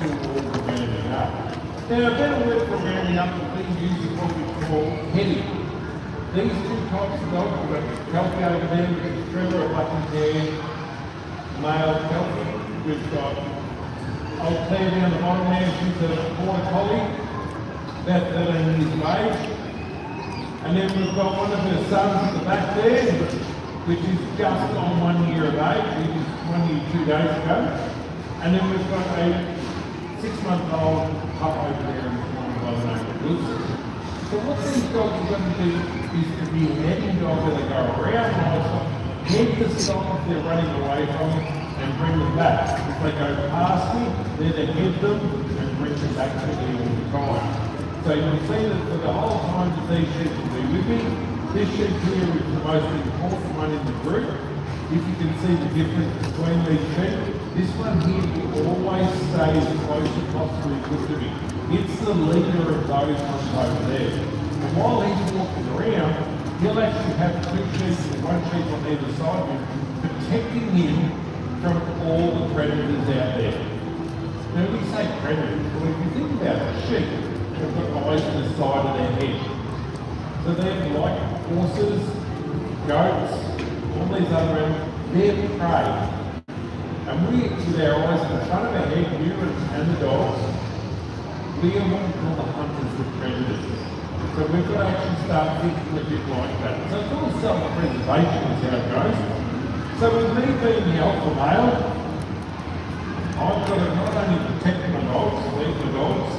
two walls are rounding up. Now, a better word for rounding up would be using what we call heading. These two types of dogs, we've got Kelpie over there, we've got Trevor, a Buckingham, male Kelpie. We've got old Claire down the bottom there, she's a border collie, about 13 years of age. And then we've got one of her sons at the back there, which is just on 1 year of age. He was 1 year 2 days ago. And then we've got a 6-month-old pup over there in the corner by the name of Wilson. So what these dogs are going to do is to be a heading dog where they go around livestock, head the stock if they're running away from them, and bring them back. If they go past me, they're to head them and bring them back to me all the time. So you'll see that for the whole time that these sheep will be with me, this sheep here is the most important one in the group. If you can see the difference between these sheep, this one here will always stay as close as possibly could to me. It's the leader of those ones over there. And while he's walking around, he'll actually have two sheep and one sheep on either side of him, protecting him from all the predators out there. Now when we say predators, well, if you think about it, sheep have got eyes on the side of their head. So they're like horses, goats, all these other animals, they're prey. And we, with our eyes in front of our head, you and the dogs, we are what we call the hunters of predators. So we've got to actually start thinking a bit like that. So it's all self-preservation is how it goes. So with me being the alpha male, I've got to not only protect my dogs, lead my dogs,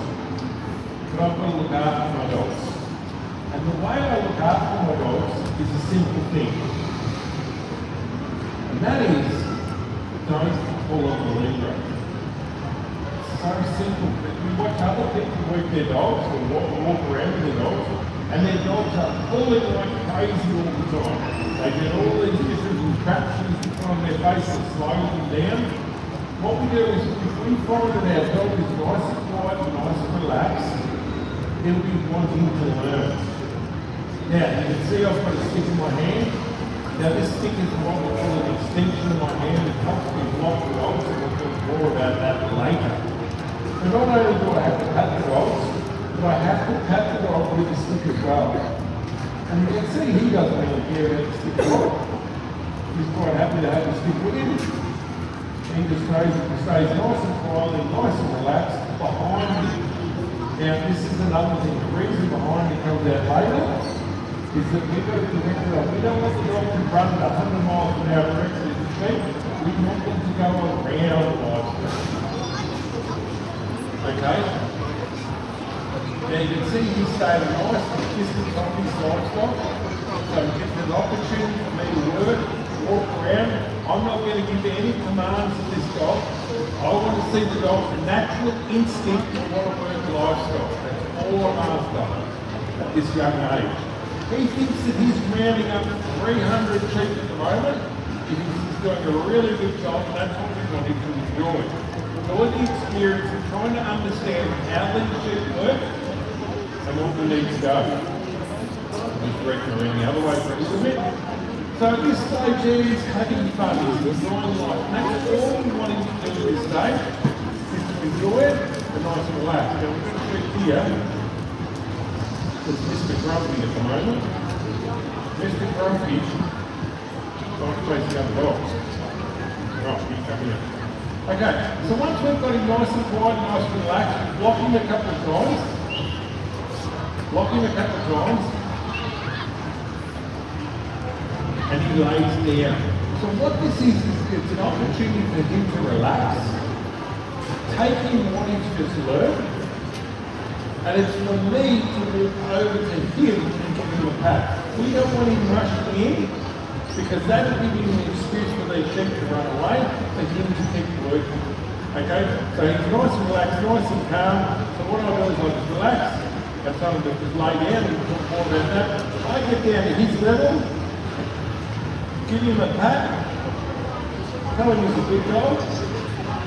but I've got to look after my dogs. And the way I look after my dogs is a simple thing. And that is, don't pull on the lead rope. So simple. You watch other people work their dogs or walk around with their dogs, and their dogs are pulling like crazy all the time. They get all these different contraptions to put on their face and slow them down. What we do is, if we find that our dog is nice and quiet and nice and relaxed, he'll be wanting to learn. Now, you can see I've got a stick in my hand. Now this stick is what we call an extension of my hand. It helps me block the dogs, and we'll talk more about that later. So not only do I have to pat the dogs, but I have to pat the dog with the stick as well. And you can see he doesn't really care about the stick at all. He's quite happy to have the stick with him. And he just stays nice and quiet, nice and relaxed behind me. Now this is another thing. The reason behind me comes out later is that we've got to protect the dog. We don't want the dog to run at 100 miles an hour directly to the sheep. We want them to go around the livestock. Okay? Now you can see he stayed a nice distance off his livestock. So it gives an opportunity for me to work, walk around. I'm not going to give any commands to this dog. I want to see the dog's natural instinct to want to work livestock. That's all I'm after at this young age. He thinks that he's rounding up 300 sheep at the moment. He thinks he's doing a really good job, and that's what we want him to enjoy. So with the experience of trying to understand how these sheep work and what we need to go. Just directing around the other way for a little bit. So at this stage here, he's having fun, he's enjoying life. And that's all we want him to do at this stage, is to enjoy it and nice and relaxed. Now we're going to check here. It's Mr. Grumpy at the moment. Mr. Grumpy trying to chase the other dogs. Right, he's coming in. Okay, so once we've got him nice and quiet, nice and relaxed, block him a couple of times. Block him a couple of times. And he lays down. So what this is it's an opportunity for him to relax, take in what he's just learned, and it's for me to move over to him and give him a pat. We don't want him rushing in, because that will give him an excuse for these sheep to run away, for him to keep working. Okay? So he's nice and relaxed, nice and calm. So what I do is I just relax, I tell him to just lay down and talk more about that. I get down to his level, give him a pat, tell him he's a big dog,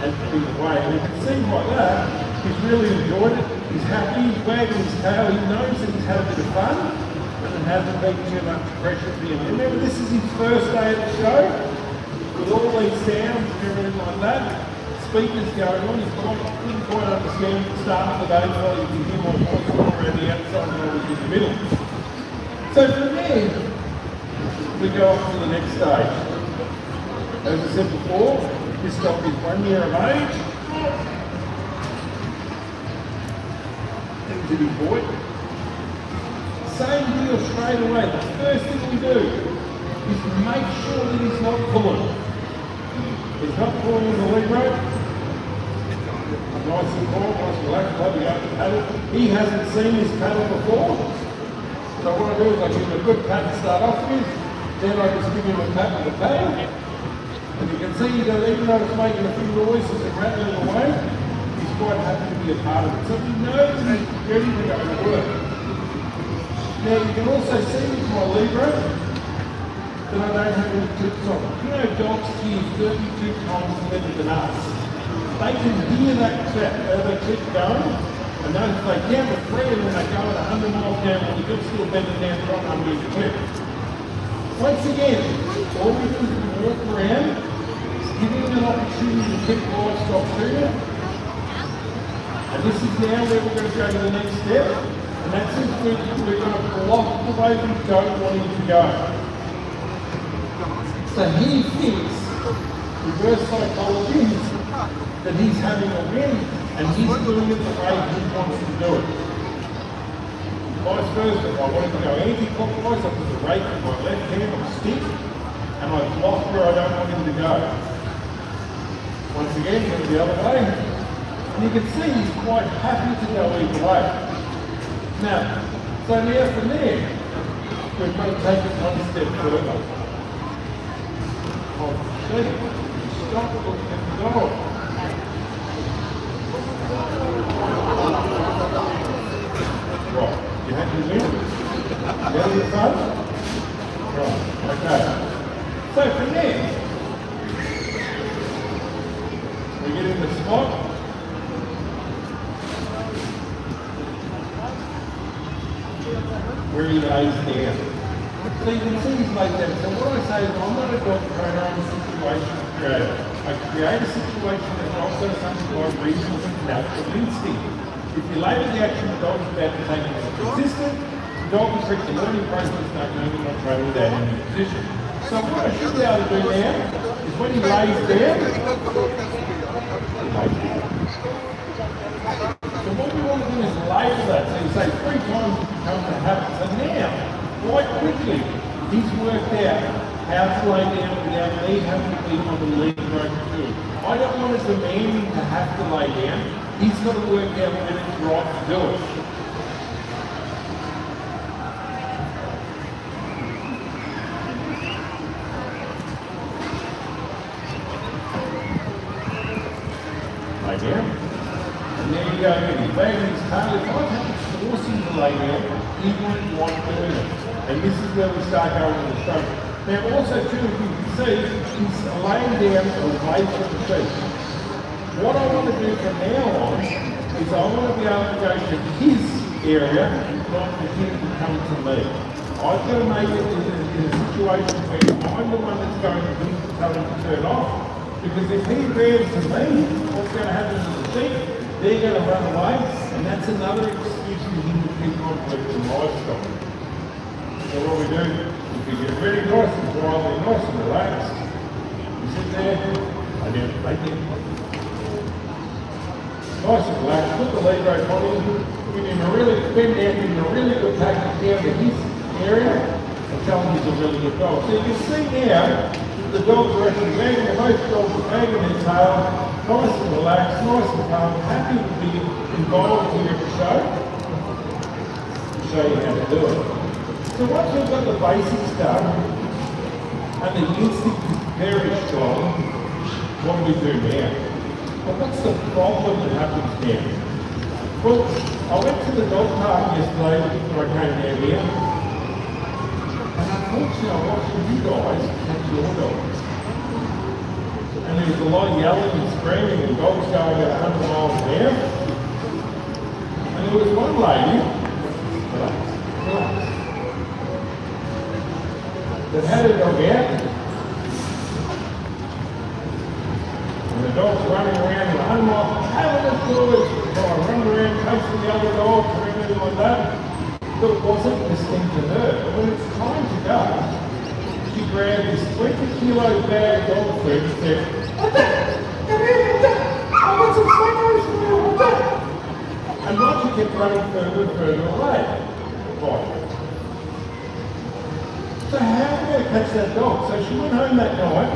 and put him away. And you can see like that, he's really enjoyed it. He's happy, he's wagging his tail, he knows that he's had a bit of fun and it hasn't been too much pressure for him. Remember, this is his first day at the show, with all these sounds and everything like that. Speakers going on, he's quite scan at the start of the day so you can hear my voice all around the outside and always in the middle. So from there, we go on to the next stage. As I said before, this dog is 1 year of age. He's a big boy. Same deal straight away. The first thing we do is make sure that he's not pulling. He's not pulling in the lead rope. Nice and calm, nice and relaxed, let me go to paddle. He hasn't seen this paddle before. So what I do is I give him a good pat to start off with, then I just give him a pat with the paddle. And you can see that even though it's making a few noises and rattling away, he's quite happy to be a part of it. So he knows he's ready to go to work. Now you can also see with my lead rope that I don't have any clips on. You know dogs hear 32 times better than us. They can hear that clip going, and then if they count to 3 and then they go at 100 miles down, well, you've got still better down the rock under the clip. Once again, all we do is walk around, giving them an opportunity to keep livestock to you. And this is now where we're going to go to the next step, and that's if we're going to block the way we don't want him to go. So he thinks, reverse psychology, that he's having a win, and he's doing it the way he wants to do it. Vice versa, if I want to go anti-clockwise, I put the rake with my left hand on stick, and I block where I don't want him to go. Once again, go the other way, and you can see he's quite happy to go either way. Now, so now from there, we're going to take it one step further. Stop looking at the dog. Right, you happy with it? Down your front? Right, okay. So from there, we get in the spot. Where he lays down. So you can see he's laid down. So what I say is I'm not a dog trainer, I'm a situation creator. I create a situation that's also something like reasonable and natural instinct. If you label the action the dog is about to take as consistent, the dog will treat the learning process not knowing not training without any position. So what I should be able to do now is when he lays down, so what we want to do is label that. So you say 3 times it becomes a habit. So now, quite quickly, he's worked out how to lay down without me having to be on the lead rope too. I don't want to demand him to have to lay down. He's got to work out when it's right to do it. Lay down. And there you go, he's wagging his tail. If I have to force him to lay down, he won't want doing it. And this is where we start going to the stroke. Now also too, if you can see, he's laying down away from the feet. What I want to do from now on is I want to be able to go to his area, not for him to come to me. I've got to make it in a situation where I'm the one that's going to tell him to turn off. Because if he grabs to me, what's going to happen to the sheep? They're going to run away, and that's another excuse for him to keep on working livestock. So what we do is we get really nice and quietly, nice and relaxed. We sit there, I now take him. Nice and relaxed, put the lead rope on him, give him a really, bend down, give him a really good take down to his area, and tell him he's a really good dog. So you can see now that the dogs are actually wagging, most dogs are wagging their tail, nice and relaxed, nice and calm, happy to be involved here at the show. I'll show you how to do it. So once we've got the basics done, and the instinct is very strong, what do we do now? Well, what's the problem that happens now? Well, I went to the dog park yesterday before I came down here, and unfortunately I watched you guys catch your dogs. And there was a lot of yelling and screaming and dogs going at 100 miles an hour. And there was one lady, that had a dog out, and the dog's running around with 100 miles, having a good time. away from the other dog or anything like that. But it wasn't listening to her. When it's time to go, she grabbed this 20-kilo bag of dog food and said, "What that? Come here, what that? I want some sweet from you, what that?" And Roger kept running further and further away. Right. So how are we going to catch that dog? So she went home that night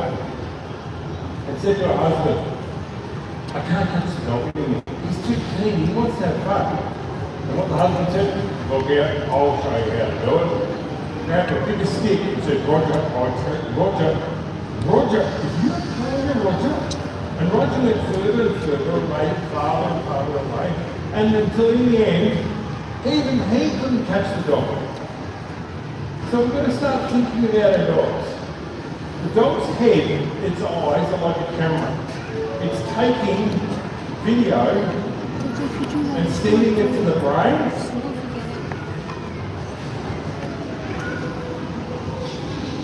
and said to her husband, "I can't catch the dog anymore. He's too keen, he wants to have fun." And what the husband said, "Well, yeah, I'll show you how to do it." Now, took a stick and said, "Roger, Roger, if you don't play Roger." And Roger went further and further away, farther and farther away, and until in the end, even he couldn't catch the dog. So we've got to start thinking about our dogs. The dog's head, its eyes are like a camera. It's taking video and sending it to the brain.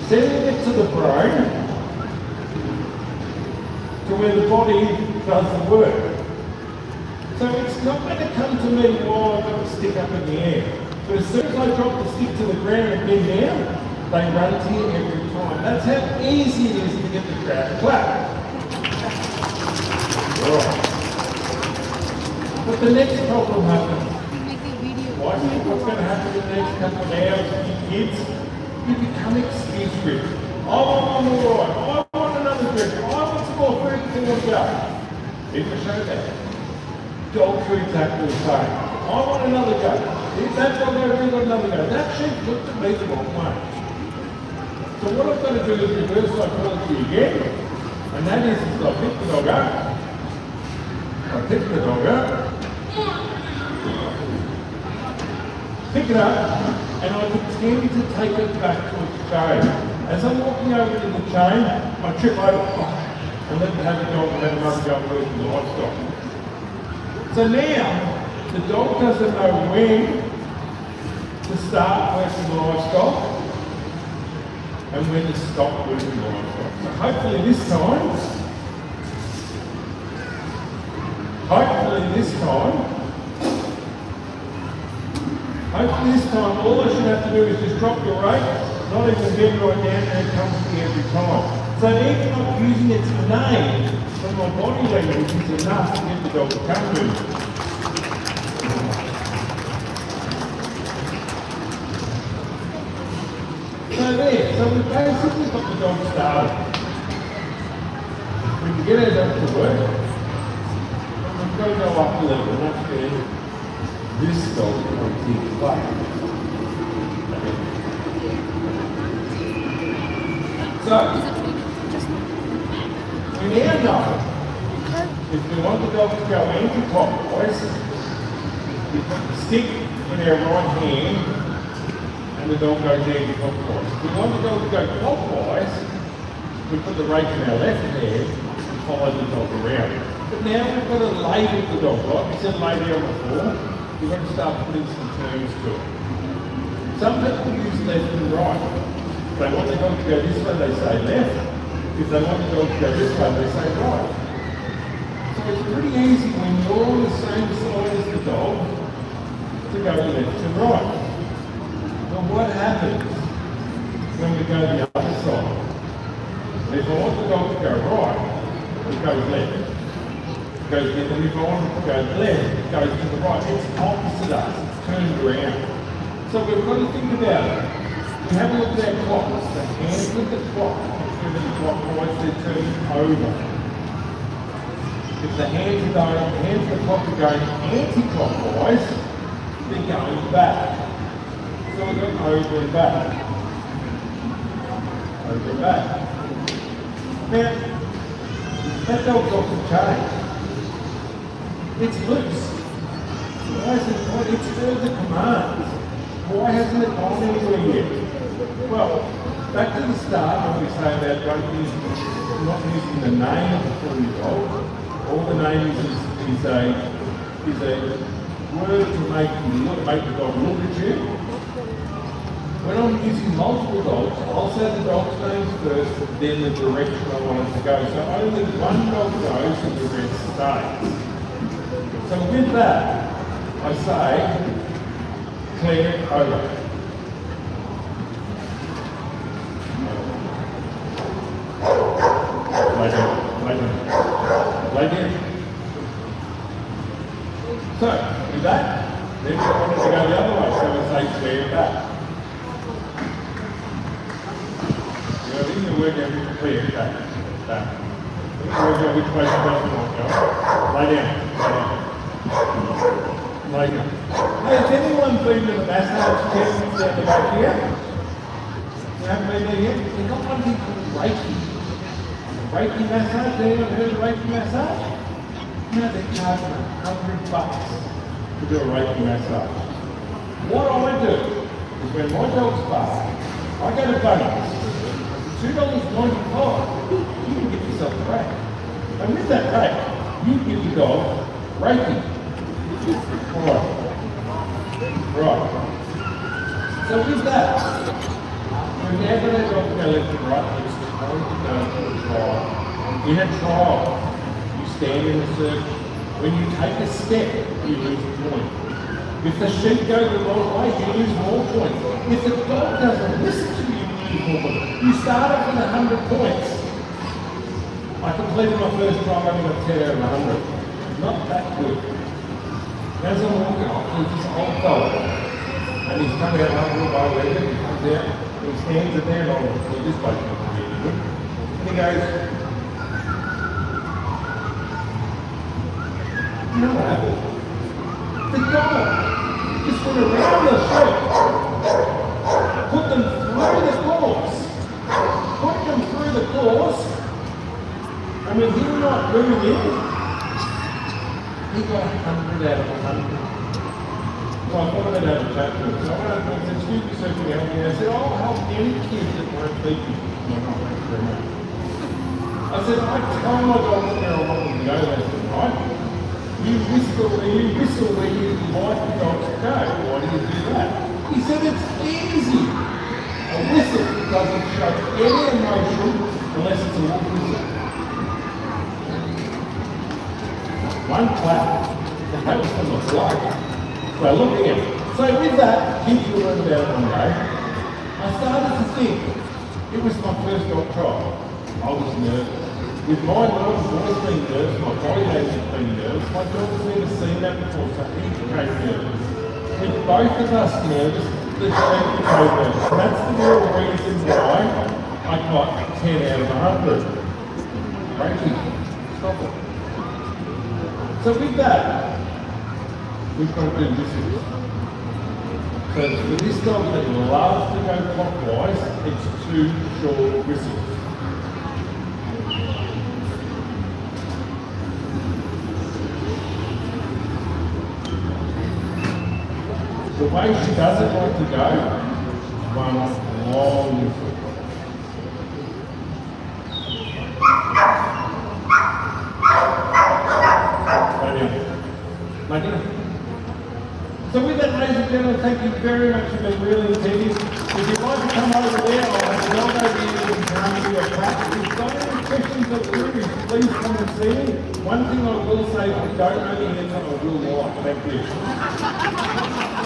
Sending it to the brain to where the body does the work. So it's not going to come to me while I've got the stick up in the air. But as soon as I drop the stick to the ground and bend down, they run to you every time. That's how easy it is to get the crowd to clap. Right. But the next problem happens. What's going to happen in the next couple of hours with your kids? You become excuse driven. I want one more ride. I want another drink. I want some more food before we go. Even a show that. Dogs are exactly the same. I want another go. If that dog over there got another go. That sheep looked at me the wrong way. So what I've got to do is reverse psychology again. And that is I pick the dog up. I pick the dog up. Pick it up, and I pretend to take it back to its chain. As I'm walking over to the chain, I trip over and let the dog have another go and work the livestock. So now, the dog doesn't know when to start working the livestock and when to stop working the livestock. So hopefully this time, all I should have to do is just drop the rate, not even get right down, and it comes to me every time. So even not using its name from my body language is enough to get the dog to come to me. So there, so we've basically got the dog started. We can get our dog to work, but we've got to go up a level, and that's where this dog comes into play. So, we now know if we want the dog to go anti-clockwise, we put the stick in our right hand and the dog goes anti-clockwise. If we want the dog to go clockwise, we put the rake in our left hand and follow the dog around. But now we've got to label the dog, right? We said lay down before. We've got to start putting some terms to it. Some people use left and right. If they want the dog to go this way, they say left. If they want the dog to go this way, they say right. So it's pretty easy when you're on the same side as the dog to go left and right. But what happens when we go the other side? If I want the dog to go right, it goes left. It goes left. And if I want it to go left, it goes to the right. It's opposite us. It's turned around. So we've got to think about it. We have a look at our clocks. The hands with the clock, moving clockwise, they're turning over. If the hands of the clock are going anti-clockwise, they're going back. So we've got over and back. Over and back. Now, that dog's off the chain. It's loose. It's further commands. Why hasn't it gone anywhere yet? Well, back to the start when we say about not using the name of the 4-year-old. All the name is a word to make the dog look at you. When I'm using multiple dogs, I'll say the dog's name first, then the direction I want it to go. So only one dog goes and the rest stays. So with that, I say, clear over. Lay down, lay down, lay down. So, with that, then we want it to go the other way, so we say clear back. You need to work out which clear back. Back. You need to work out which way the person wants to go. Lay down, lay down. Lay down. Hey, has anyone been to the massage test down the back here? You haven't been there yet? They've got one thing called Reiki. Reiki massage, anyone heard of Reiki massage? No, they charge $100 to do a Reiki massage. What I do is when my dog's bark, I go to Bunnings. $2.95. You can get yourself a break. And with that break, you give your dog Reiki. Right. So with that, whenever that dog go left and right, it's going to go to a trial. In a trial, you stand in a circle. When you take a step, you lose a point. If the sheep go the wrong way, you lose more points. If the dog doesn't listen to you, you lose more points. You start off with 100 points. I completed my first trial and got 10 out of 100. Not that good. As I'm walking off, there's this old fella. And he's coming out of the way where he comes out, and his hands are down on him. So this bloke's not going to be any good. And he goes, you know what happened? The dog just went around the sheep, put them through the course, and with him not moving in, he got 100 out of 100. So I thought I'd have a chat to him. So I went up and said, excuse me, sir, can you help me? I said, I'll help any kid that won't beat you. No, not thank you very much. I said, I tell my dog that they're on the go lesson, right? You whistle where you like the dog to go. Why do you do that? He said, it's easy. A whistle doesn't show any emotion unless it's a wolf whistle. One clap. That was from the bloke. So look again. So with that, kids will learn about it one day. I started to think, it was my first dog trial. I was nervous. With my dog's always been nervous, my body has been nervous, my dog's never seen that before, so he became nervous. With both of us nervous, the sheep became nervous. That's the real reason why I got 10 out of 100. Reiki. Stop it. So with that, we've got to do whistles. So for this dog that loves to go clockwise, it's 2 short whistles. The way she doesn't like to go, one long whistle. So with that, ladies and gentlemen, thank you very much for being really attentive. If you'd like to come over there, I'll have a dog over here and come to your practice. If you've got any questions or queries, please come and see me. One thing I will say, if you don't know the answer, I will lie. Thank you.